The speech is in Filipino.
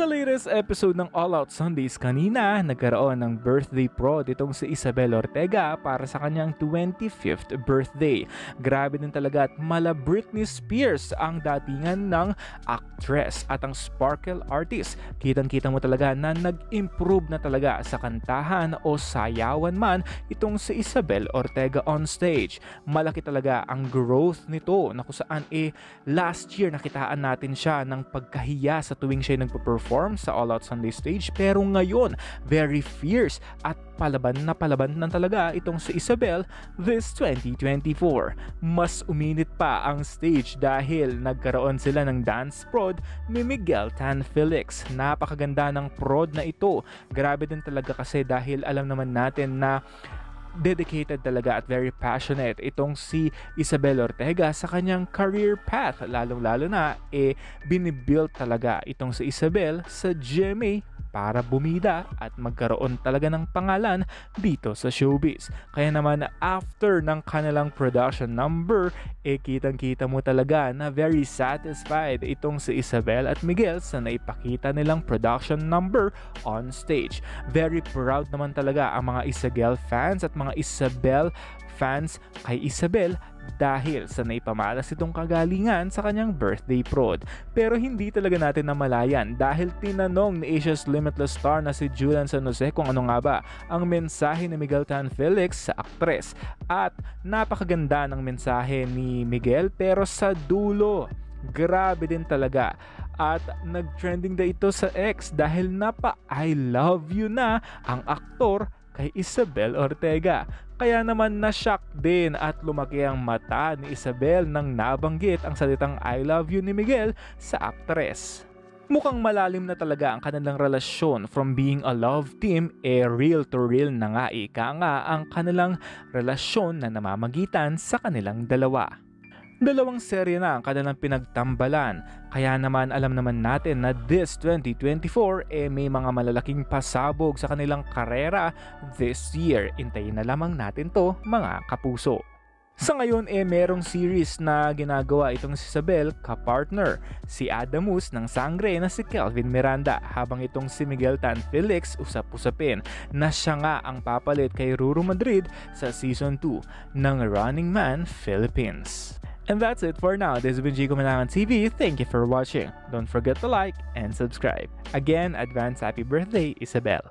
Sa latest episode ng All Out Sundays kanina, nagkaroon ng birthday prod itong si Isabel Ortega para sa kanyang 25th birthday. Grabe din talaga at mala Britney Spears ang datingan ng actress at ang sparkle artist. Kitang-kita mo talaga na nag-improve na talaga sa kantahan o sayawan man itong si Isabel Ortega on stage. Malaki talaga ang growth nito na kung saan last year nakitaan natin siya ng pagkahiya sa tuwing siya nagpo-perform sa All Out Sunday stage, pero ngayon very fierce at palaban na talaga itong si Isabel this 2024. Mas uminit pa ang stage dahil nagkaroon sila ng dance prod ni Miguel Tan Felix. Napakaganda ng prod na ito. Grabe din talaga kasi dahil alam naman natin na dedicated talaga at very passionate itong si Isabel Ortega sa kanyang career path, lalong-lalo na binibuild talaga itong si Isabel sa GMA para bumida at magkaroon talaga ng pangalan dito sa showbiz. Kaya naman after ng kanilang production number, kitang-kita mo talaga na very satisfied itong si Isabel at Miguel sa naipakita nilang production number on stage. Very proud naman talaga ang mga Isabel fans at mga Isabel fans kay Isabel dahil sa naipamalas itong kagalingan sa kanyang birthday prod. Pero hindi talaga natin namalayan dahil tinanong ni Asia's Limitless star na si Julian San Jose kung ano nga ba ang mensahe ni Miguel Tan Felix sa aktres. At napakaganda ng mensahe ni Miguel, pero sa dulo, grabe din talaga. At nag-trending na ito sa X dahil I love you na ang aktor kay Isabel Ortega. Kaya naman na-shock din at lumaki ang mata ni Isabel nang nabanggit ang salitang I love you ni Miguel sa aktres. Mukhang malalim na talaga ang kanilang relasyon. From being a love team, real to real na nga ang kanilang relasyon na namamagitan sa kanilang dalawa. Dalawang serye na ang kanilang pinagtambalan, kaya naman alam naman natin na this 2024 may mga malalaking pasabog sa kanilang karera this year. Intayin na lamang natin to, mga kapuso. Sa ngayon merong series na ginagawa itong si Isabel kapartner si Adamus ng sangre na si Kelvin Miranda, habang itong si Miguel Tan Felix usap-usapin na siya nga ang papalit kay Ruru Madrid sa Season 2 ng Running Man Philippines. And that's it for now. This has been Jigo Malangan TV. Thank you for watching. Don't forget to like and subscribe. Again, advance happy birthday, Isabel.